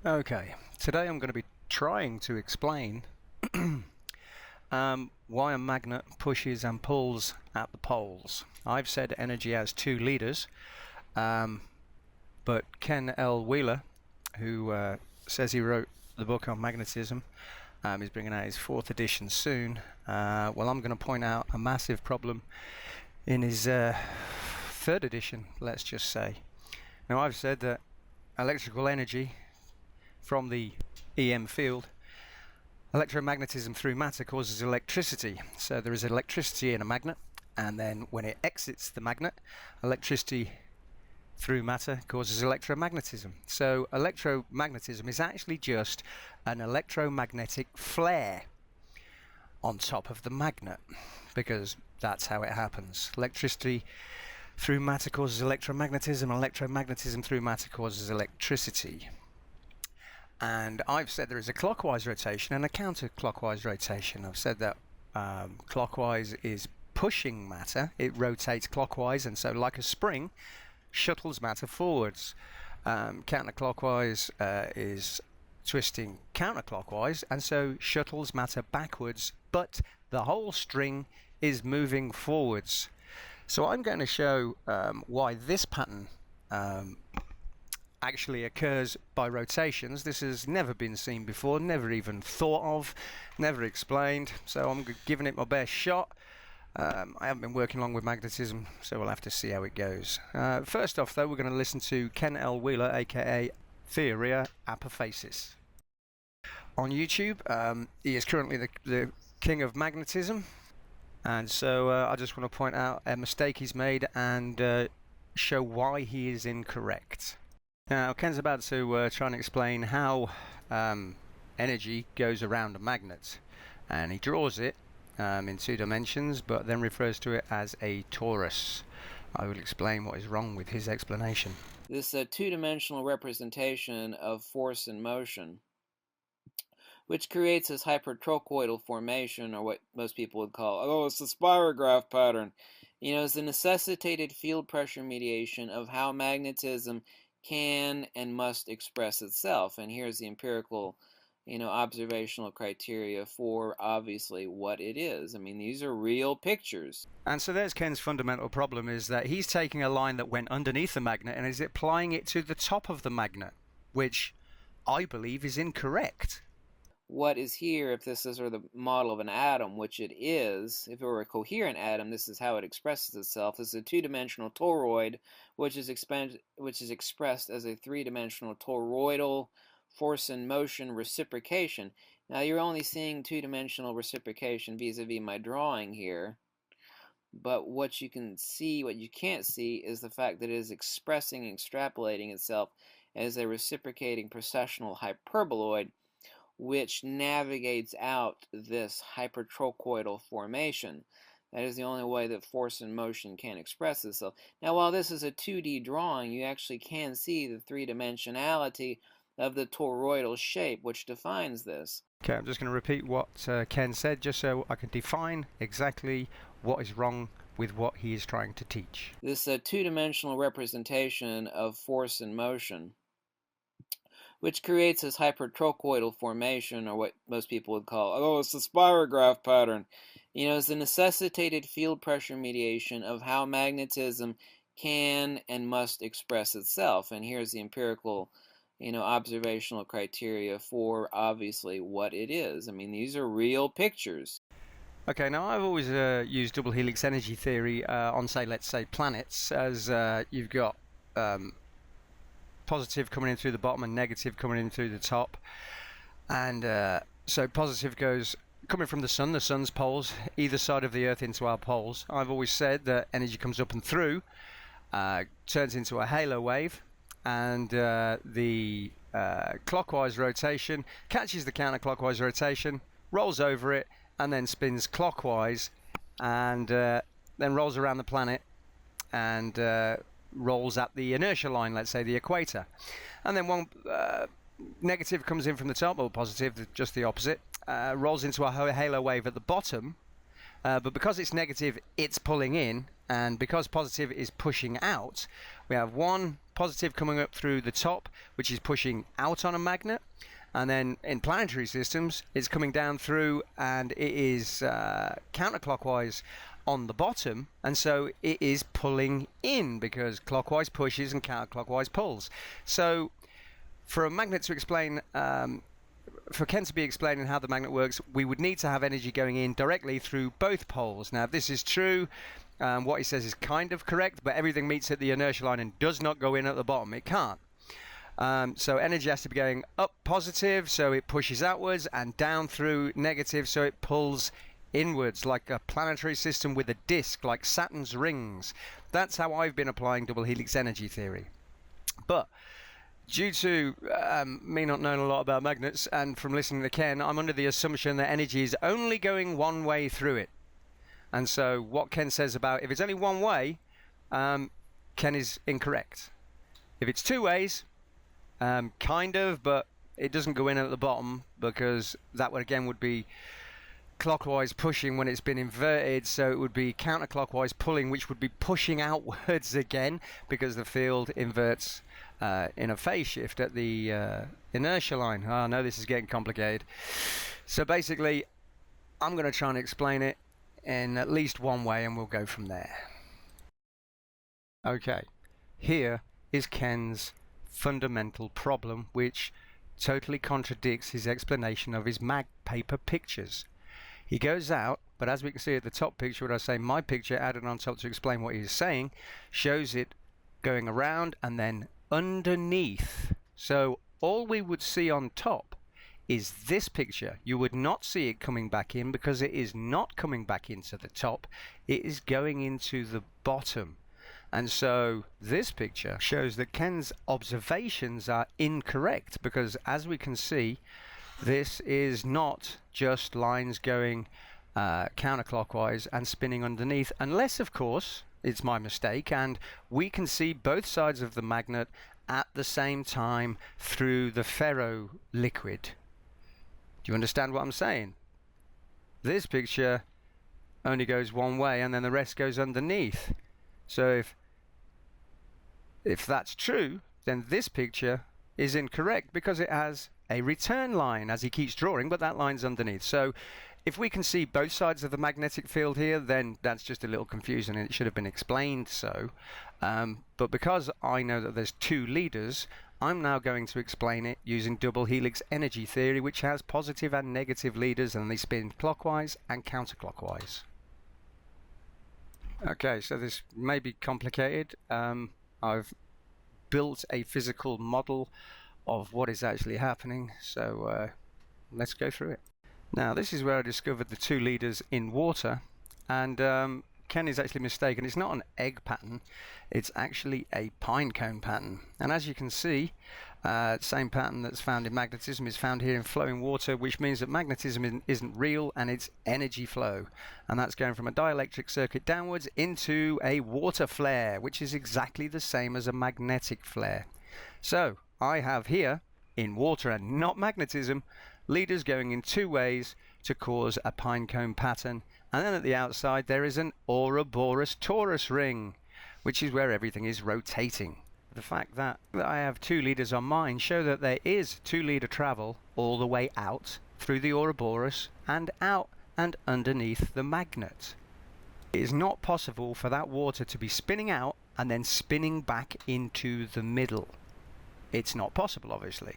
Okay, today I'm going to be trying to explain why a magnet pushes and pulls at the poles. I've said energy has two leaders, but Ken L. Wheeler, who says he wrote the book on magnetism, is bringing out his 4th edition soon. Well, I'm going to point out a massive problem in his 3rd edition, let's just say. Now, I've said that electrical energy from the EM field, electromagnetism through matter causes electricity. So there is electricity in a magnet, and then when it exits the magnet, electricity through matter causes electromagnetism. So electromagnetism is actually just an electromagnetic flare on top of the magnet, because that's how it happens. Electricity through matter causes electromagnetism, and electromagnetism through matter causes electricity. And I've said there is a clockwise rotation and a counterclockwise rotation. I've said that clockwise is pushing matter, it rotates clockwise, and so like a spring shuttles matter forwards. Counterclockwise is twisting counterclockwise, and so shuttles matter backwards, but the whole string is moving forwards. So I'm going to show why this pattern actually occurs by rotations. This has never been seen before, never even thought of, never explained, so I'm giving it my best shot. I haven't been working long with magnetism, so we'll have to see how it goes. First off though, we're going to listen to Ken L. Wheeler, aka Theoria Apophasis. On YouTube, he is currently the king of magnetism, and so I just want to point out a mistake he's made and show why he is incorrect. Now, Ken's about to try and explain how energy goes around a magnet, and he draws it in 2 dimensions, but then refers to it as a torus. I will explain what is wrong with his explanation. This two-dimensional representation of force and motion, which creates this hypertrochoidal formation, or what most people would call, it's the spirograph pattern, is the necessitated field pressure mediation of how magnetism can and must express itself. And here's the empirical, observational criteria for obviously what it is. I mean, these are real pictures. And so there's Ken's fundamental problem, is that he's taking a line that went underneath the magnet and is applying it to the top of the magnet, which I believe is incorrect. What is here, if this is sort of the model of an atom, which it is, if it were a coherent atom, this is how it expresses itself. This is a 2-dimensional toroid, which is expressed as a 3-dimensional toroidal force and motion reciprocation. Now you're only seeing 2-dimensional reciprocation vis-a-vis my drawing here, but what you can't see is the fact that it is expressing and extrapolating itself as a reciprocating processional hyperboloid, which navigates out this hypertrochoidal formation. That is the only way that force and motion can express itself. Now, while this is a 2D drawing, you actually can see the 3-dimensionality of the toroidal shape, which defines this. Okay, I'm just going to repeat what Ken said, just so I can define exactly what is wrong with what he is trying to teach. This 2-dimensional representation of force and motion, which creates this hypertrochoidal formation, or what most people would call, it's the spirograph pattern, is the necessitated field pressure mediation of how magnetism can and must express itself. And here's the empirical, observational criteria for obviously what it is. I mean, these are real pictures. Okay, now I've always used double helix energy theory on, let's say planets, as you've got positive coming in through the bottom and negative coming in through the top, and so positive goes coming from the sun's poles, either side of the earth into our poles. I've always said that energy comes up and through, turns into a halo wave, and the clockwise rotation catches the counterclockwise rotation, rolls over it, and then spins clockwise, and then rolls around the planet and rolls at the inertia line, let's say the equator. And then one negative comes in from the top, or positive, just the opposite, rolls into a halo wave at the bottom, but because it's negative, it's pulling in, and because positive is pushing out, we have one positive coming up through the top, which is pushing out on a magnet. And then in planetary systems, it's coming down through and it is counterclockwise on the bottom, and so it is pulling in because clockwise pushes and counterclockwise pulls. So for a magnet to explain, for Ken to be explaining how the magnet works, we would need to have energy going in directly through both poles. Now, if this is true, what he says is kind of correct, but everything meets at the inertia line and does not go in at the bottom. It can't. So energy has to be going up positive, so it pushes outwards, and down through negative, so it pulls inwards, like a planetary system with a disk, like Saturn's rings. That's how I've been applying double helix energy theory. But due to me not knowing a lot about magnets, and from listening to Ken, I'm under the assumption that energy is only going one way through it. And so what Ken says about if it's only one way, Ken is incorrect. If it's two ways, kind of, but it doesn't go in at the bottom, because that would again would be clockwise pushing when it's been inverted, so it would be counterclockwise pulling, which would be pushing outwards again, because the field inverts in a phase shift at the inertia line. Oh no, this is getting complicated. So basically, I'm going to try and explain it in at least one way, and we'll go from there. Okay, here is Ken's fundamental problem, which totally contradicts his explanation of his mag paper pictures. He goes out, but as we can see at the top picture, what I say, my picture added on top to explain what he's saying, shows it going around and then underneath. So all we would see on top is this picture. You would not see it coming back in, because it is not coming back into the top, it is going into the bottom. And so this picture shows that Ken's observations are incorrect, because as we can see, this is not just lines going counterclockwise and spinning underneath, unless of course it's my mistake and we can see both sides of the magnet at the same time through the ferro liquid. Do you understand what I'm saying? This picture only goes one way and then the rest goes underneath. So if that's true, then this picture is incorrect, because it has a return line as he keeps drawing, but that line's underneath. So if we can see both sides of the magnetic field here, then that's just a little confusing and it should have been explained so. But because I know that there's two leaders, I'm now going to explain it using double helix energy theory, which has positive and negative leaders, and they spin clockwise and counterclockwise. Okay, so this may be complicated. I've built a physical model of what is actually happening, so let's go through it. Now, this is where I discovered the two leaders in water, and Ken is actually mistaken. It's not an egg pattern, it's actually a pine cone pattern. And as you can see, same pattern that's found in magnetism is found here in flowing water, which means that magnetism isn't real and it's energy flow. And that's going from a dielectric circuit downwards into a water flare, which is exactly the same as a magnetic flare. So I have here, in water and not magnetism, leaders going in two ways to cause a pine cone pattern. And then at the outside there is an Ouroboros torus ring, which is where everything is rotating. The fact that I have two leaders on mine show that there is two leader travel all the way out through the Ouroboros and out and underneath the magnet. It is not possible for that water to be spinning out and then spinning back into the middle. It's not possible, obviously.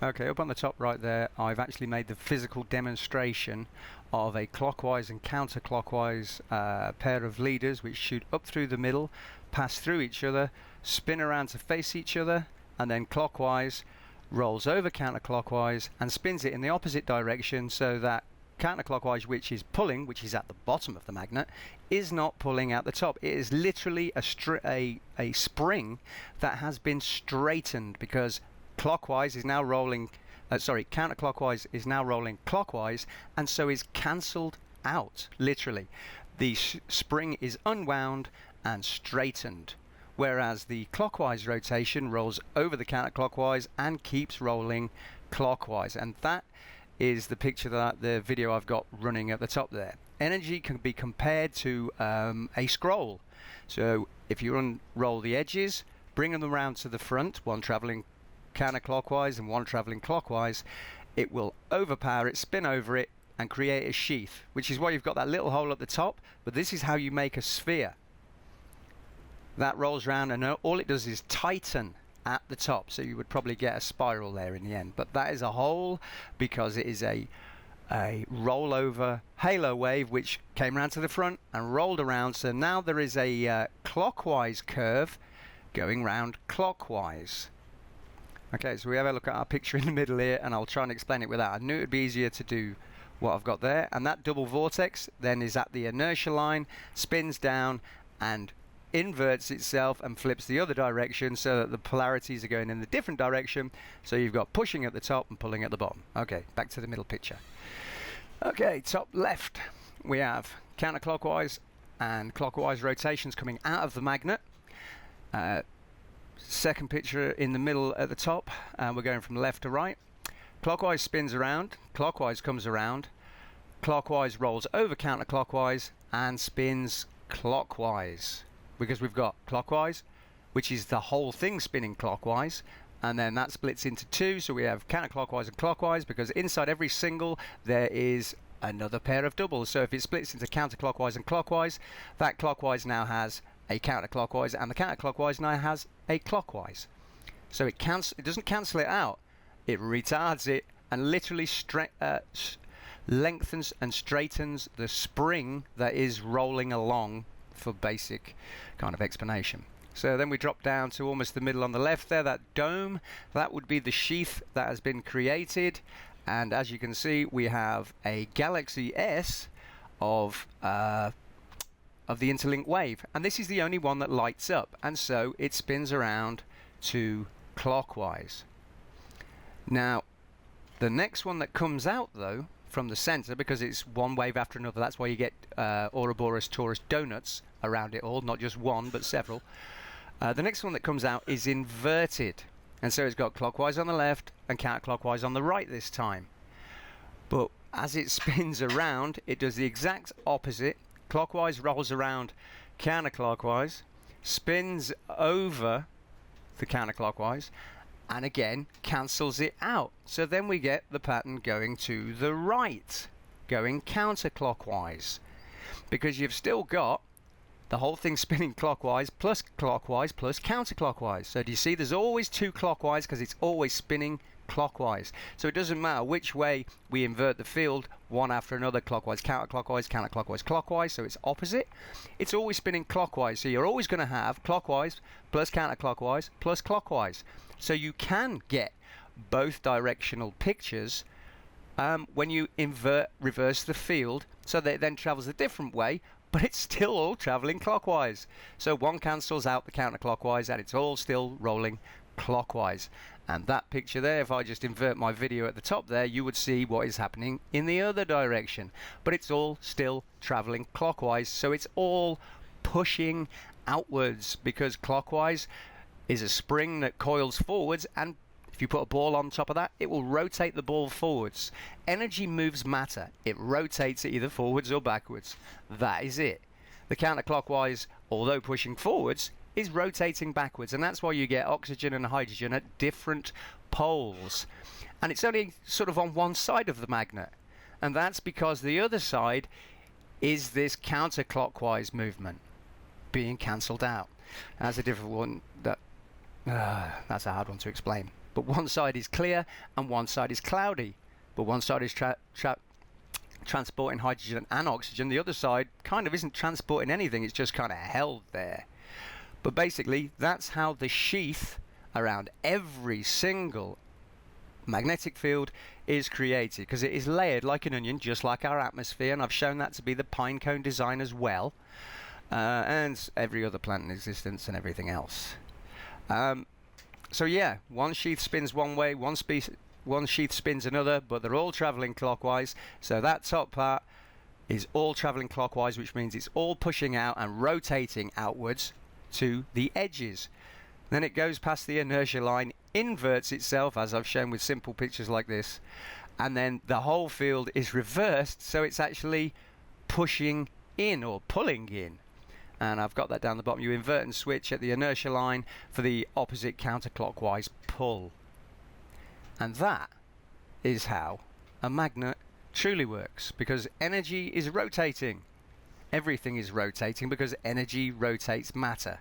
Okay, up on the top right there, I've actually made the physical demonstration of a clockwise and counterclockwise pair of leaders which shoot up through the middle, pass through each other, spin around to face each other, and then clockwise rolls over counterclockwise and spins it in the opposite direction, so that counterclockwise, which is pulling, which is at the bottom of the magnet, is not pulling at the top. It is literally a spring that has been straightened, because clockwise is now rolling, counterclockwise is now rolling clockwise, and so is cancelled out, literally. The spring is unwound and straightened, whereas the clockwise rotation rolls over the counterclockwise and keeps rolling clockwise. And that is the picture, that the video I've got running at the top there. energy can be compared to a scroll. So if you unroll the edges, bring them around to the front, one traveling counterclockwise and one traveling clockwise, it will overpower it, spin over it, and create a sheath, which is why you've got that little hole at the top. But this is how you make a sphere. That rolls around, and all it does is tighten at the top, so you would probably get a spiral there in the end. But that is a hole because it is a rollover halo wave which came around to the front and rolled around. So now there is a clockwise curve going round clockwise. Okay, so we have a look at our picture in the middle here, and I'll try and explain it without. I knew it would be easier to do what I've got there. And that double vortex then is at the inertia line, spins down and inverts itself and flips the other direction, so that the polarities are going in the different direction. So you've got pushing at the top and pulling at the bottom. Okay, back to the middle picture. Okay, top left, we have counterclockwise and clockwise rotations coming out of the magnet. Second picture in the middle at the top, and we're going from left to right. Clockwise spins around, clockwise comes around, clockwise rolls over counterclockwise and spins clockwise, because we've got clockwise, which is the whole thing spinning clockwise, and then that splits into two. So we have counterclockwise and clockwise, because inside every single there is another pair of doubles. So if it splits into counterclockwise and clockwise, that clockwise now has a counterclockwise, and the counterclockwise now has a clockwise. So it doesn't cancel it out, it retards it and literally lengthens and straightens the spring that is rolling along, for basic kind of explanation. So then we drop down to almost the middle on the left there, that dome, that would be the sheath that has been created. And as you can see, we have a galaxy S of the interlinked wave, and this is the only one that lights up, and so it spins around to clockwise. Now the next one that comes out though from the center, because it's one wave after another, that's why you get Ouroboros Taurus donuts around it all, not just one but several. The next one that comes out is inverted, and so it's got clockwise on the left and counterclockwise on the right this time. But as it spins around, it does the exact opposite. Clockwise rolls around counterclockwise, spins over the counterclockwise, and again cancels it out. So then we get the pattern going to the right, going counterclockwise, because you've still got the whole thing spinning clockwise plus counterclockwise. So do you see there's always two clockwise, because it's always spinning clockwise. So it doesn't matter which way we invert the field, one after another, clockwise, counterclockwise, clockwise, so it's opposite. It's always spinning clockwise, so you're always going to have clockwise plus counterclockwise plus clockwise. So you can get both directional pictures when you reverse the field, so that it then travels a different way, but it's still all traveling clockwise. So one cancels out the counterclockwise and it's all still rolling clockwise. And that picture there, if I just invert my video at the top there, you would see what is happening in the other direction. But it's all still traveling clockwise, so it's all pushing outwards, because clockwise is a spring that coils forwards, and if you put a ball on top of that, it will rotate the ball forwards. Energy moves matter. It rotates it either forwards or backwards. That is it. The counterclockwise, although pushing forwards, is rotating backwards, and that's why you get oxygen and hydrogen at different poles. And it's only sort of on one side of the magnet, and that's because the other side is this counterclockwise movement being cancelled out. That's a different one. That's a hard one to explain. But one side is clear and one side is cloudy, but one side is transporting hydrogen and oxygen. The other side kind of isn't transporting anything, it's just kind of held there. But basically, that's how the sheath around every single magnetic field is created, because it is layered like an onion, just like our atmosphere, and I've shown that to be the pine cone design as well, and every other plant in existence and everything else. So yeah, one sheath spins one way, one sheath spins another, but they're all traveling clockwise. So that top part is all traveling clockwise, which means it's all pushing out and rotating outwards to the edges. Then it goes past the inertia line, inverts itself, as I've shown with simple pictures like this, and then the whole field is reversed, so it's actually pushing in or pulling in. And I've got that down the bottom. You invert and switch at the inertia line for the opposite counterclockwise pull. And that is how a magnet truly works, because energy is rotating. Everything is rotating because energy rotates matter.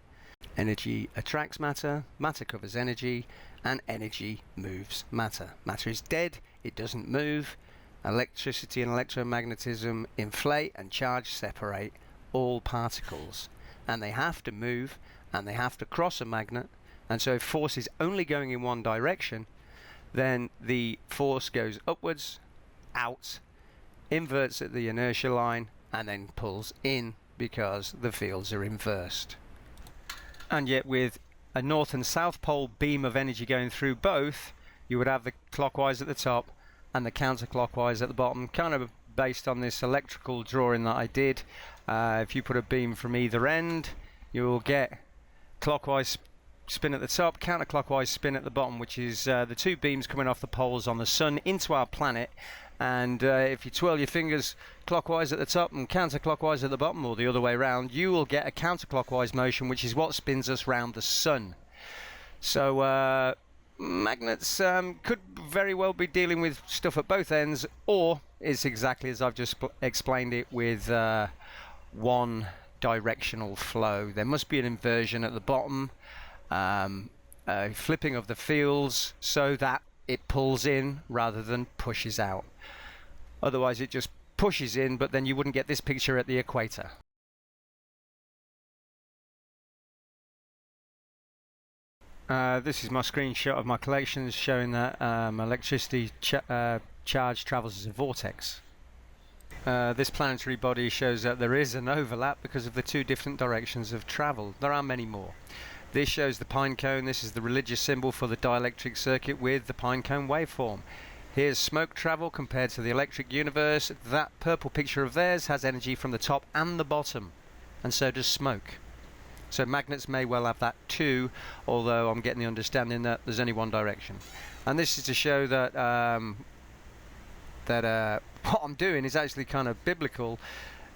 Energy attracts matter, matter covers energy, and energy moves matter. Matter is dead, it doesn't move. Electricity and electromagnetism inflate and charge separate all particles, and they have to move and they have to cross a magnet. And so if force is only going in one direction, then the force goes upwards, out, inverts at the inertia line, and then pulls in because the fields are inversed. And yet with a north and south pole beam of energy going through both, you would have the clockwise at the top and the counterclockwise at the bottom, kind of based on this electrical drawing that I did. If you put a beam from either end, you'll get clockwise spin at the top, counterclockwise spin at the bottom, which is the two beams coming off the poles on the sun into our planet. And if you twirl your fingers clockwise at the top and counterclockwise at the bottom, or the other way around, you will get a counterclockwise motion, which is what spins us round the sun. So magnets could very well be dealing with stuff at both ends, or it's exactly as I've just explained it, with one directional flow. There must be an inversion at the bottom, a flipping of the fields so that it pulls in rather than pushes out. Otherwise it just pushes in, but then you wouldn't get this picture at the equator. This is my screenshot of my collections showing that electricity charge travels as a vortex. This planetary body shows that there is an overlap because of the two different directions of travel. There are many more. This shows the pine cone. This is the religious symbol for the dielectric circuit with the pine cone waveform. Here's smoke travel compared to the electric universe. That purple picture of theirs has energy from the top and the bottom, and so does smoke. So magnets may well have that too, although I'm getting the understanding that there's only one direction. And this is to show that what I'm doing is actually kind of biblical.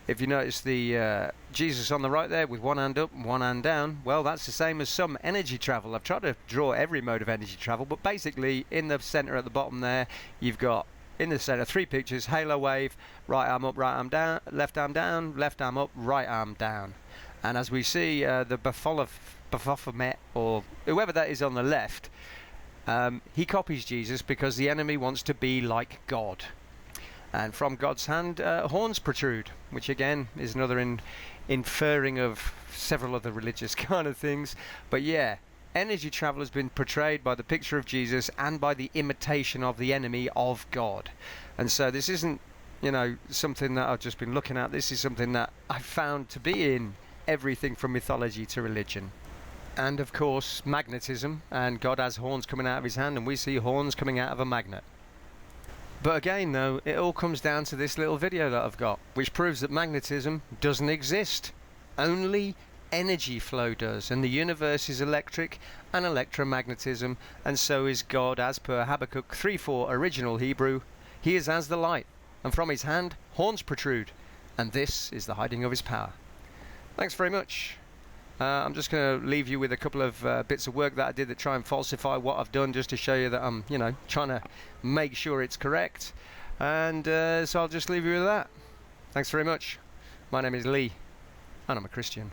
If you notice the Jesus on the right there with one hand up and one hand down, well, that's the same as some energy travel. I've tried to draw every mode of energy travel, but basically in the center at the bottom there, you've got in the center three pictures: halo wave, right arm up, right arm down, left arm up, right arm down. And as we see, the Baphomet, or whoever that is on the left, he copies Jesus because the enemy wants to be like God. And from God's hand, horns protrude, which again is another inferring of several other religious kind of things. But yeah, energy travel has been portrayed by the picture of Jesus and by the imitation of the enemy of God. And so this isn't, you know, something that I've just been looking at. This is something that I found to be in everything from mythology to religion. And of course, magnetism, and God has horns coming out of his hand, and we see horns coming out of a magnet. But again though, it all comes down to this little video that I've got, which proves that magnetism doesn't exist. Only energy flow does, and the universe is electric and electromagnetism, and so is God, as per Habakkuk 3:4 original Hebrew. He is as the light, and from his hand horns protrude, and this is the hiding of his power. Thanks very much. I'm just going to leave you with a couple of bits of work that I did that try and falsify what I've done, just to show you that I'm, you know, trying to make sure it's correct. And so I'll just leave you with that. Thanks very much. My name is Lee, and I'm a Christian.